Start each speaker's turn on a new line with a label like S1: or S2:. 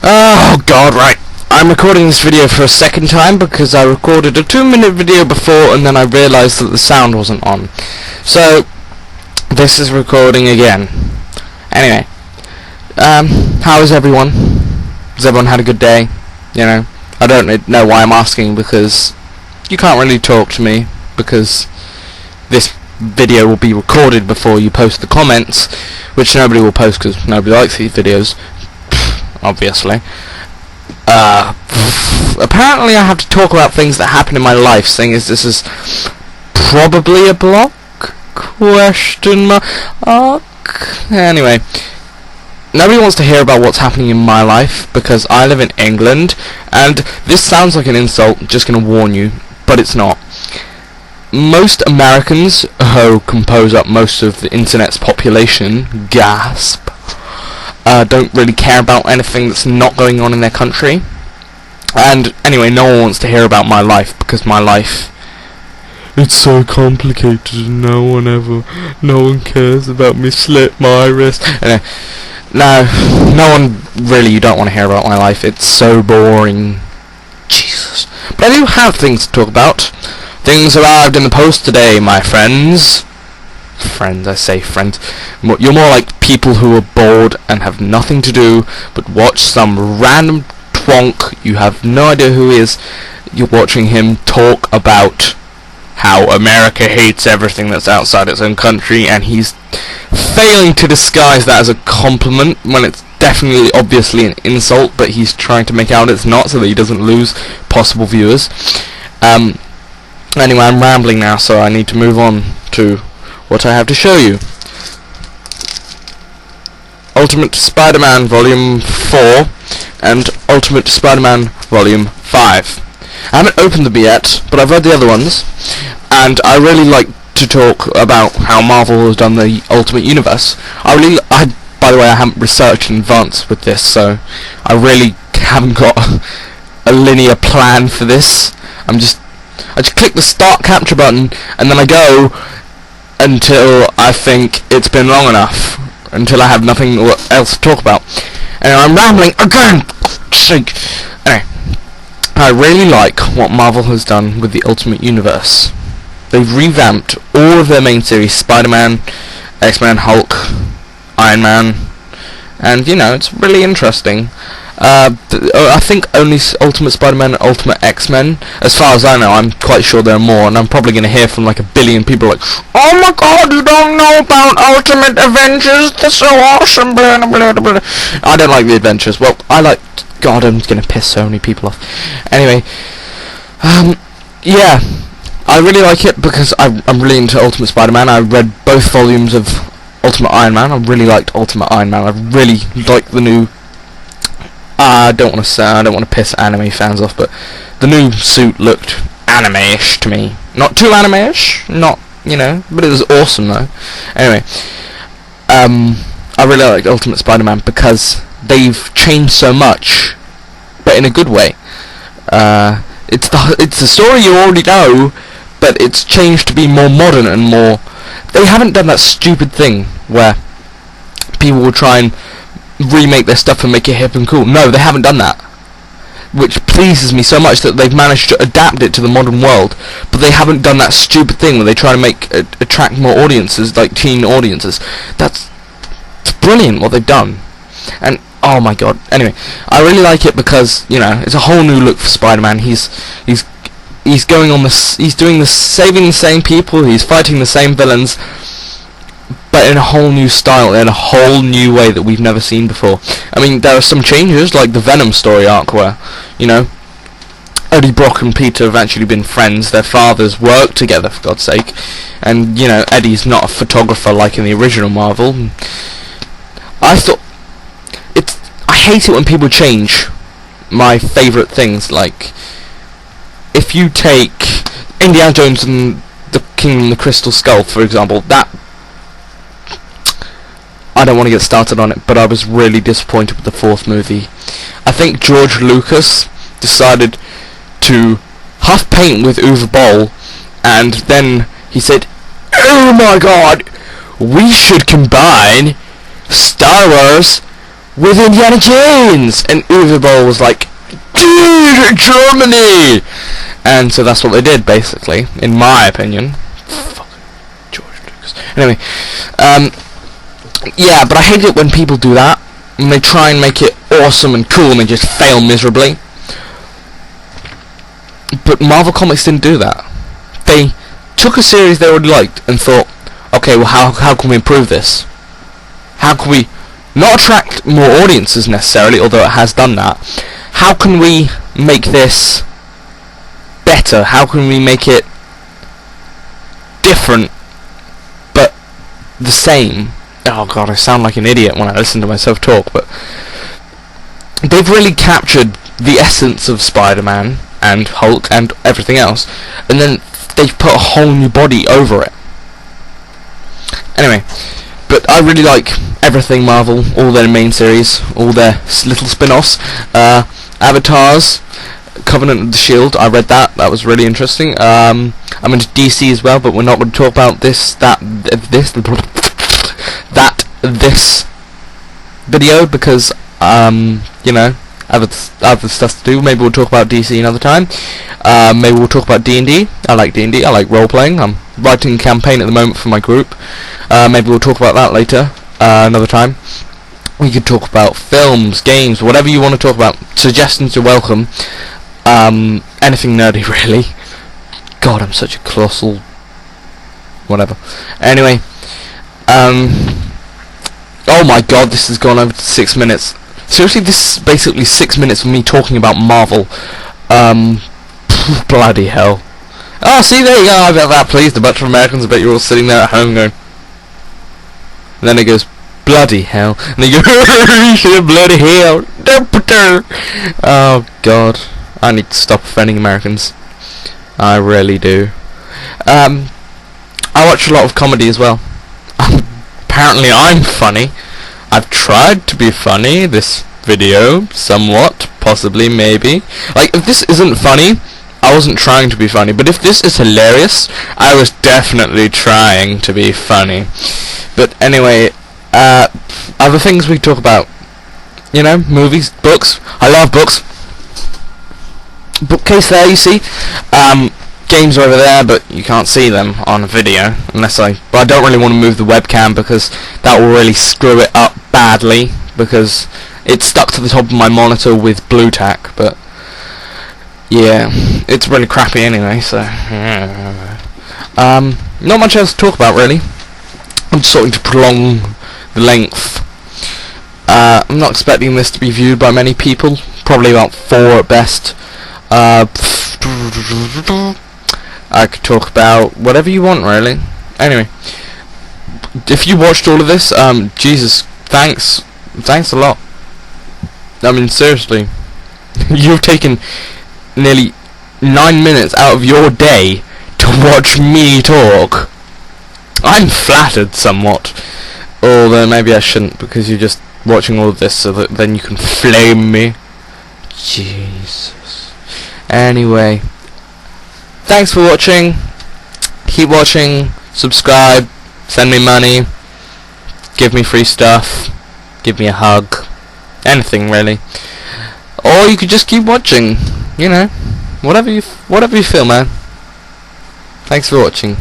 S1: Oh god, right. I'm recording this video for a second time because I recorded a 2-minute video before and then I realised that the sound wasn't on. So, this is recording again. Anyway, how is everyone? Has everyone had a good day? You know, I don't know why I'm asking because you can't really talk to me because this video will be recorded before you post the comments, which nobody will post because nobody likes these videos, obviously. Apparently I have to talk about things that happen in my life, seeing as this is probably a blog? Question mark? Anyway, nobody wants to hear about what's happening in my life because I live in England, and this sounds like an insult, just gonna warn you, but it's not. Most Americans, who compose up most of the internet's population, gasp, don't really care about anything that's not going on in their country. And anyway, no one wants to hear about my life because my life, it's so complicated and no one cares about me, slit my wrist. No one really, you don't want to hear about my life, it's so boring. Jesus. But I do have things to talk about. Things arrived in the post today, my friends. Friends, I say friends. You're more like people who are bored and have nothing to do but watch some random twonk, you have no idea who he is, you're watching him talk about how America hates everything that's outside its own country, and he's failing to disguise that as a compliment when it's definitely obviously an insult, but he's trying to make out it's not so that he doesn't lose possible viewers. Anyway, I'm rambling now, so I need to move on to what I have to show you. Ultimate Spider-Man Volume 4 and Ultimate Spider-Man Volume 5. I haven't opened them yet, but I've read the other ones, and I really like to talk about how Marvel has done the Ultimate Universe. By the way, I haven't researched in advance with this, so I really haven't got a linear plan for this. I just click the start capture button, and then I go until I think it's been long enough, until I have nothing else to talk about. Anyway, I'm rambling again! Anyway, I really like what Marvel has done with the Ultimate Universe. They've revamped all of their main series, Spider-Man, X-Men, Hulk, Iron Man, and, you know, it's really interesting. I think only Ultimate Spider-Man and Ultimate X-Men, as far as I know. I'm quite sure there are more, and I'm probably going to hear from like a billion people like, oh my god, you don't know about Ultimate Avengers, they're so awesome, blah blah blah blah. I don't like the Adventures. Well, God, I'm going to piss so many people off. Anyway, yeah, I really like it because I'm really into Ultimate Spider-Man. I read both volumes of Ultimate Iron Man. I really liked Ultimate Iron Man. I really like the new, I don't want to piss anime fans off, but the new suit looked anime-ish to me. Not too anime-ish, not, you know, but it was awesome though. Anyway, I really like Ultimate Spider-Man because they've changed so much, but in a good way. It's the story you already know, but it's changed to be more modern and more. They haven't done that stupid thing where people will try and remake their stuff and make it hip and cool. No, they haven't done that, which pleases me so much that they've managed to adapt it to the modern world, but they haven't done that stupid thing where they try to attract more audiences, like teen audiences. It's brilliant what they've done, and oh my god. Anyway, I really like it because, you know, it's a whole new look for Spider-Man. He's going on this, he's doing this, saving the same people, he's fighting the same villains, but in a whole new style, in a whole new way that we've never seen before. I mean, there are some changes, like the Venom story arc where, you know, Eddie Brock and Peter have actually been friends, their fathers work together, for God's sake, and, you know, Eddie's not a photographer like in the original Marvel. I hate it when people change my favourite things, like, if you take Indiana Jones and the Kingdom of the Crystal Skull, for example, that, I don't want to get started on it, but I was really disappointed with the fourth movie. I think George Lucas decided to huff paint with Uwe Boll, and then he said, oh my god, we should combine Star Wars with Indiana Jones, and Uwe Boll was like, dude, Germany, and so that's what they did, basically, in my opinion. Fuck George Lucas. Anyway, yeah, but I hate it when people do that, and they try and make it awesome and cool, and they just fail miserably. But Marvel Comics didn't do that. They took a series they already liked and thought, okay, well, how can we improve this? How can we not attract more audiences necessarily, although it has done that? How can we make this better? How can we make it different but the same? Oh god, I sound like an idiot when I listen to myself talk, but they've really captured the essence of Spider-Man and Hulk and everything else, and then they've put a whole new body over it. Anyway, but I really like everything Marvel, all their main series, all their little spin-offs. Avatars, Covenant of the Shield, I read that was really interesting. I'm into DC as well, but we're not going to talk about this video because you know, other stuff to do. Maybe we'll talk about DC another time. Maybe we'll talk about D&D. I like D&D. I like role playing. I'm writing a campaign at the moment for my group. Maybe we'll talk about that later, another time. We could talk about films, games, whatever you want to talk about. Suggestions are welcome. Anything nerdy, really. God, I'm such a colossal whatever. Anyway, oh my god, this has gone over to 6 minutes. Seriously, this is basically 6 minutes of me talking about Marvel. Bloody hell. Oh, see, there you go, I bet that pleased a bunch of Americans. I bet you're all sitting there at home going... And then it goes, bloody hell. And they go, bloody hell. Oh, God. I need to stop offending Americans. I really do. I watch a lot of comedy as well. Apparently I'm funny. I've tried to be funny this video, somewhat, possibly, maybe. Like, if this isn't funny, I wasn't trying to be funny, but if this is hilarious, I was definitely trying to be funny. But anyway, other things we talk about, you know, movies, books. I love books. Bookcase there, you see. Games are over there, but you can't see them on a video unless but I don't really want to move the webcam because that will really screw it up badly because it's stuck to the top of my monitor with blue tack. But yeah, it's really crappy anyway, so not much else to talk about really. I'm just starting to prolong the length. I'm not expecting this to be viewed by many people, probably about 4 at best. I could talk about whatever you want, really. Anyway, if you watched all of this, Jesus, thanks a lot. I mean, seriously, you've taken nearly 9 minutes out of your day to watch me talk. I'm flattered somewhat, although maybe I shouldn't, because you're just watching all of this so that then you can flame me. Jesus. Anyway, thanks for watching. Keep watching. Subscribe. Send me money. Give me free stuff. Give me a hug. Anything really. Or you could just keep watching. You know, whatever you feel, man. Thanks for watching.